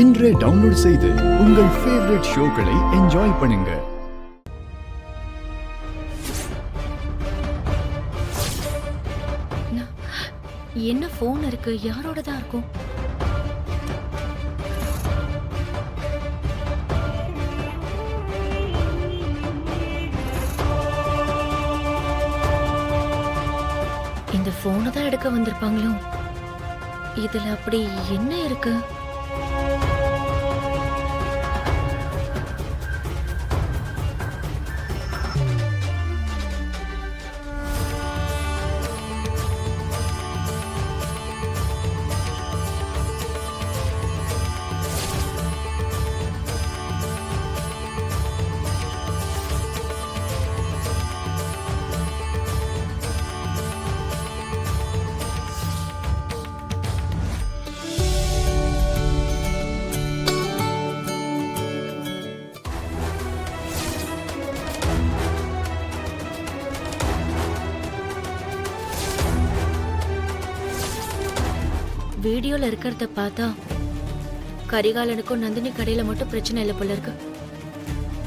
இன்றே டவுன்லோட் செய்து உங்கள் ஃபேவரட் ஷோக்களை என்ஜாய் பண்ணுங்க. என்ன போன் இருக்கு? யாரோடதா இருக்கும்? இந்த போனை தான் எடுக்க வந்திருப்பாங்களோ? இதுல அப்படி என்ன இருக்கு? வீடியோல இருக்கிறத பார்த்தா கரிகாலனுக்கும் நந்தினி கடையில மட்டும் பிரச்சனை இல்லை போல இருக்கு.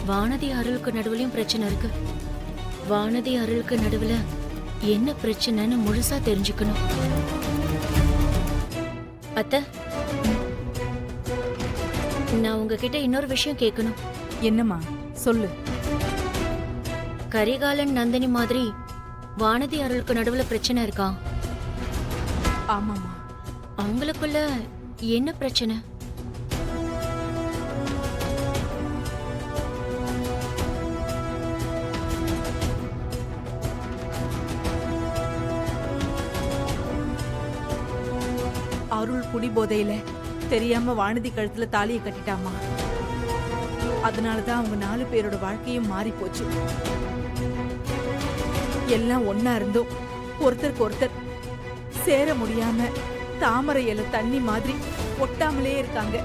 வானதி அருளுக்கு நடுவுலயும் பிரச்சனை இருக்கு. வானதி அருளுக்கு நடுவுல என்ன பிரச்சனைன்னு முழுசா தெரிஞ்சுக்கணும். அத்தை, நான் உங்ககிட்ட இன்னொரு விஷயம் கேட்கணும். என்னம்மா சொல்லு. கரிகாலன் நந்தினி மாதிரி வானதி அருளுக்கு நடுவுல பிரச்சனை இருக்கா? ஆமாமா. அவங்களுக்குள்ள என்ன பிரச்சனை? அருள் குடி போதையில தெரியாம வானதி கழுத்துல தாலியை கட்டிட்டாமா. அதனாலதான் அவங்க 4 பேரோட வாழ்க்கையும் மாறி போச்சு. எல்லாம் ஒன்னா இருந்தும் ஒருத்தருக்கு ஒருத்தர் சேர முடியாம தாமரை இலை தண்ணி மாதிரி ஒட்டாமலே இருக்காங்க.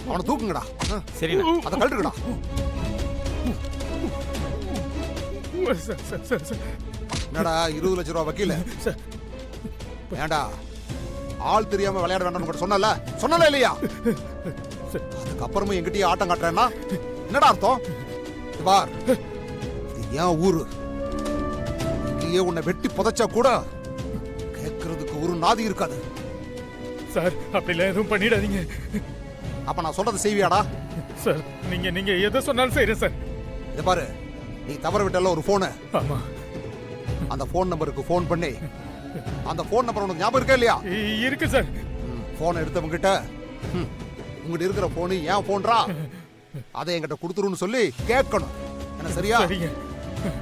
அவனை தூக்குங்கடா. சரி, அதை கழட்டுங்கடா. என்னடா 20 லட்சம் ரூபாய் வக்கீல? ஏண்டா ஆள் தெரியாம விளையாட வேண்டாம்னு சொன்னல இல்லையா? அதுக்கப்புறமும் எங்கிட்டயே ஆட்டம் காட்டுறேன்னா என்னடா அர்த்தம்? பார், இது ஏன் ஊரு. இங்கேயே உன்னை வெட்டி புதைச்சா கூட கேட்கறதுக்கு ஒரு நாதி இருக்காது. சார் அப்படிலாம் எதுவும் பண்ணிடாதீங்க. அப்ப நான் சொல்றதை செய்வியாடா? சார் நீங்க எதை சொன்னாலும் செய்யறேன் சார். இத பாரு, நீ தவற விட்டல ஒரு போனு. ஆமா. அந்த போன் நம்பருக்கு போன் பண்ணி, அந்த போன் நம்பர் உனக்கு ஞாபகம் இருக்கா இல்லையா? இருக்கு சார். போன் எடுத்தவங்க கிட்ட உங்ககிட்ட இருக்கிற போனு ஏன் போன்றா அதை என்கிட்ட கொடுத்துருன்னு சொல்லி கேட்கணும். என்ன சரியா?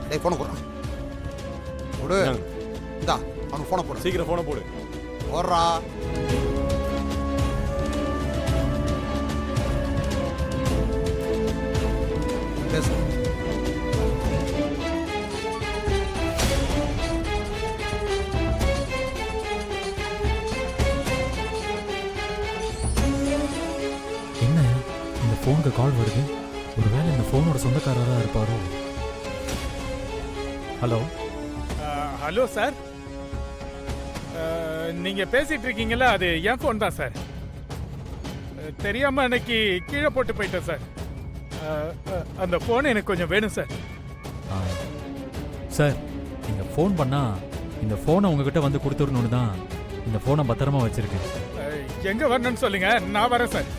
டேய் போன போடுறான். போடு. இந்தா அவனுக்கு போன போடு. சீக்கிரம் போன போடு. போடுறா. பேசு. ஃபோனுக்கு கால் வருது. ஒருவேளை இந்த ஃபோனோட சொந்தக்காரராக இருப்பாரோ? ஹலோ. ஹலோ சார், நீங்க பேசிட்டு இருக்கீங்களா? அது என் ஃபோன் தான் சார். தெரியாம அன்னைக்கு கீழே போட்டு போயிட்டேன் சார். அந்த ஃபோன் எனக்கு கொஞ்சம் வேணும் சார். சார், நீங்கள் ஃபோன் பண்ணால் இந்த ஃபோனை உங்ககிட்ட வந்து கொடுத்துடணுன்னு தான் இந்த ஃபோனை பத்திரமா வச்சுருக்கேன். எங்கே வரணும்னு சொல்லுங்க, நான் வரேன் சார்.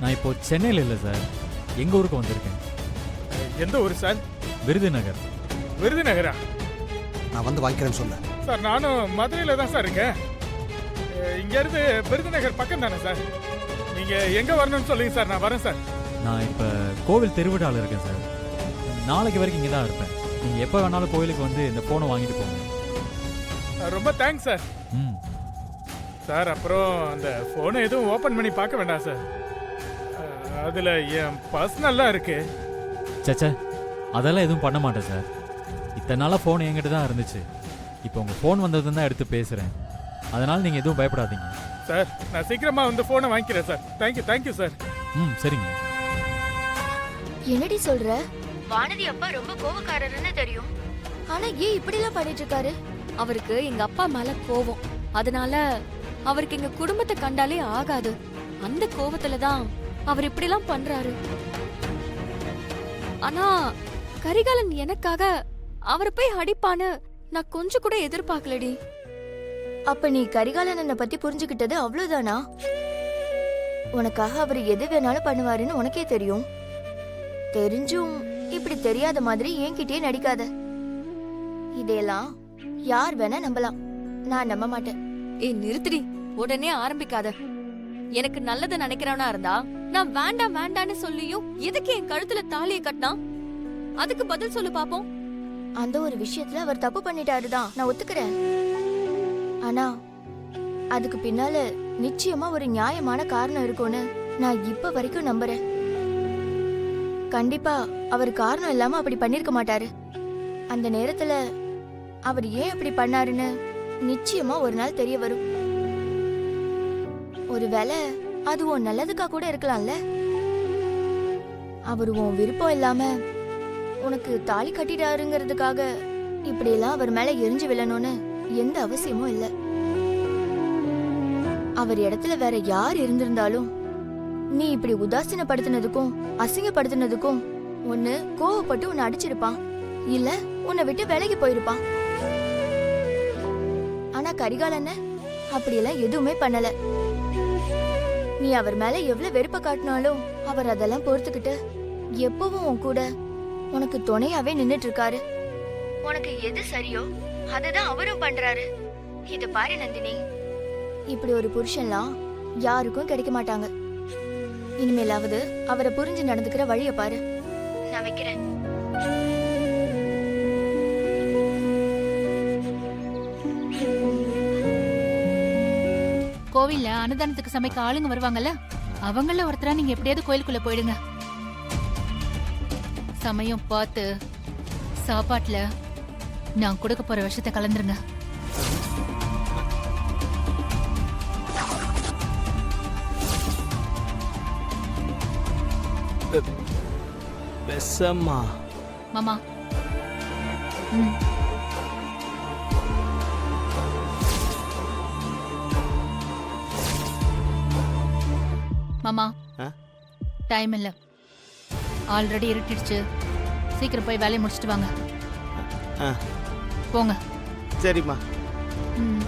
நான் இப்போ சென்னையில் இல்லை சார், எங்கள் ஊருக்கு வந்திருக்கேன். எந்த ஊர் சார்? விருதுநகர். விருதுநகரா? நான் வந்து வாங்கிக்கிறேன்னு சொல்ல சார். நானும் மதுரையில் தான் சார் இருக்கேன். இங்கேருந்து விருதுநகர் பக்கம் தானே சார்? நீங்கள் எங்கே வரணும்னு சொல்லுங்க சார், நான் வரேன் சார். நான் இப்போ கோவில் திருவிழாவில் இருக்கேன் சார். நாளைக்கு வரைக்கும் இங்கே தான் இருப்பேன். நீங்கள் எப்போ வேணாலும் கோவிலுக்கு வந்து இந்த ஃபோனை வாங்கிட்டு போங்க. ரொம்ப தேங்க்ஸ் சார். சார், அப்புறம் அந்த ஃபோனை எதுவும் ஓப்பன் பண்ணி பார்க்க வேண்டாம் சார். அதில் என் பர்சனல்லாம் இருக்கு. சச்சா, அதெல்லாம் எதுவும் பண்ண மாட்டேன் சார். இத்தனை நாளாக ஃபோன் என்கிட்ட தான் இருந்துச்சு. இப்போ உங்கள் ஃபோன் வந்ததுன்னு தான் எடுத்து பேசுகிறேன். அதனால் நீங்கள் எதுவும் பயப்படாதீங்க சார். நான் சீக்கிரமாக வந்து ஃபோனை வாங்கிக்கிறேன் சார். Thank you sir. சரிங்க. என்னடி சொல்ற? வானதி அப்பா ரொம்ப கோவக்காரர்னு தெரியும். ஆனா ஏன் இப்படி எல்லாம் பண்ணிட்டு இருக்காரு? அவருக்கு எங்க அப்பா மேல கோவம். அதனால அவருக்கு எங்க குடும்பத்தை கண்டாலே ஆகாது. அந்த கோவத்துல தான் அவர் இப்படி எல்லாம் பண்றாரு. ஆனா கரிகாலன் எனக்காக அவரை போய் அடிப்பான்னு நான் கொஞ்சம் கூட எதிர்பார்க்கலடி. அப்ப நீ கரிகாலனை பத்தி புரிஞ்சுக்கிட்டது அவ்வளவுதானா? உனக்காக அவர் எது வேணாலும் பண்ணுவாருன்னு உனக்கே தெரியும். தெரிஞ்சும் இப்படி தெரியாத மாதிரி என்கிட்டயே நடிக்காத. இதையெல்லாம் யார் வேணா நம்பலாம், நான் நம்ப மாட்டேன். ஏய் நிறுத்திடி, உடனே ஆரம்பிக்காத. எனக்கு நல்லது நினைக்கிறவனா இருந்தா நான் வேண்டாம் வேண்டான்னு சொல்லியும் எதுக்கு என் கழுத்துல தாலியை கட்டினா? அதுக்கு பதில் சொல்லு பாப்போம். அந்த ஒரு விஷயத்துல அவர் தப்பு பண்ணிட்டாருதான், நான் ஒத்துக்கிறேன். ஆனா அதுக்கு பின்னால நிச்சயமா ஒரு நியாயமான காரணம் இருக்கும்னு நான் இப்ப வரைக்கும் நம்புறேன். கண்டிப்பா அவர் காரணம் இல்லாம அப்படி பண்ணிருக்க மாட்டாரு. அந்த நேரத்துல அவர் ஏன் அப்படி பண்ணாருன்னு நிச்சயமா ஒரு நாள் தெரிய வரும். ஒருவேளை அது உன் நல்லதுக்கா கூட இருக்கலாம்ல. அவர் உன் விருப்பம் இல்லாம உனக்கு தாலி கட்டிட்டாருங்கிறதுக்காக இப்படி எல்லாம் அவர் மேல எரிஞ்சு விழணும்னு எந்த அவசியமும் இல்ல. அவர் இடத்துல வேற யார் இருந்திருந்தாலும் நீ இப்படி உதாசீனப்படுத்தினதுக்கும் அசிங்கப்படுத்தினதுக்கும் ஒன்னு கோவப்பட்டு உன்னை அடிச்சிருப்பான், இல்ல உன்னை விட்டு விலகி போயிருப்பான். ஆனா கரிகாலன் அப்படியெல்லாம் எதுவுமே பண்ணல. நீ அவர் மேல எவ்வளவு வெறுப்ப காட்டினாலும் அவர் அதெல்லாம் பொறுத்துக்கிட்டு எப்பவும் உன் கூட உனக்கு துணையாவே நின்னுட்டு இருக்காரு. உனக்கு எது சரியோ அததான் அவரும் பண்றாரு. இத பாரு நந்தினி, இப்படி ஒரு புருஷன்லாம் யாருக்கும் கிடைக்க மாட்டாங்க. இனிமேலாவது அவரை புரிஞ்சு நடந்துக்கிற வழிய பாரு. நான் வைக்கிறேன். கோவில்ல அன்னதானத்துக்கு சமைக்க ஆளுங்க வருவாங்கல்ல, அவங்கள ஒருத்தரா நீங்க எப்படியாவது கோயிலுக்குள்ள போயிடுங்க. சமயம் பார்த்து சாப்பாட்டுல நான் கொடுக்க போற விஷத்தை கலந்துருங்க. பெசம்மா மாமா. ம். மாமா, டைம் இல்ல, ஆல்ரெடி இருட்டிடுச்சு. சீக்கிரம் போய் வேலையை முடிச்சிட்டு வாங்க. போங்க. சரிம்மா. ம்.